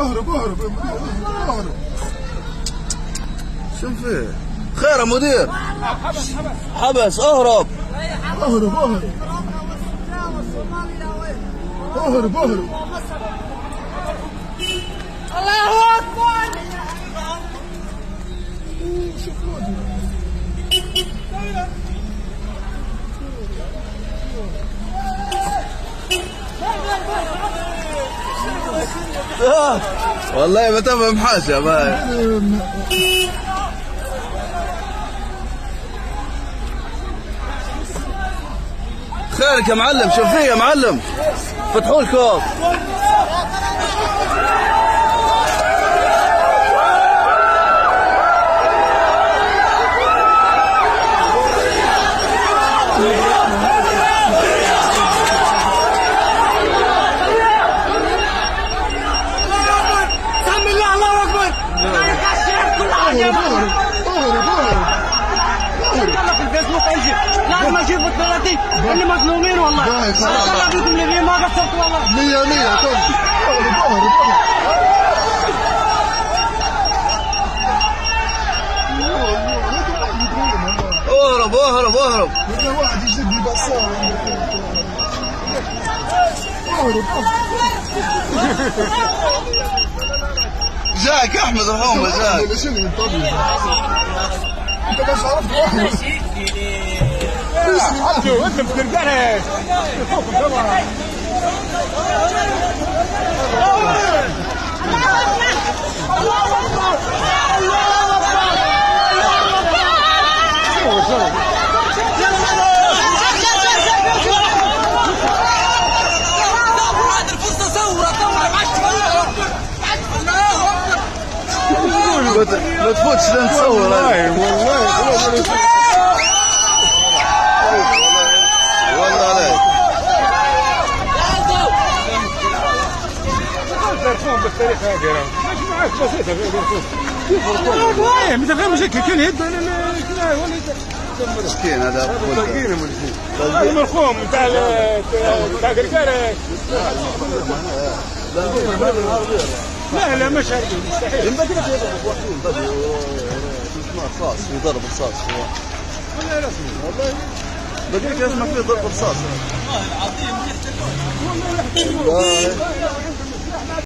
اهرب اهرب اهرب. شو فيه؟ خير يا مدير. حبس اهرب. اهرب اهرب اهرب اهرب. الله اكبر. والله ما تفهم حاجة باي. خيرك يا معلم؟ شوف فيه يا معلم، فتحوا الكوب. يلا في الفيسبوك انجي لازم اشوف الثلاثين اللي مظلومين والله. انا طلع بيكم لليوم ما قصرت والله. 100 اهرب اهرب اهرب اهرب اهرب. هذا واحد يجيب لي بصاره. اهرب جاك احمد الحومه جاك. شنو انت بس عرفت واحد. عبدو انت بترجعنا ما تفوتش لنتصور. والله والله عليك. ترفون بالتاريخ هذا ماشي معاك بسيطة مثل غير مشكل كان يد مسكين هذا المرخوم بتاع قرقارة. لا مش هربي مستحيل. ينبغي لك رصاص في ضرب رصاص. والله رسمي والله بقول لك اسمك في ضرب رصاص. والله العظيم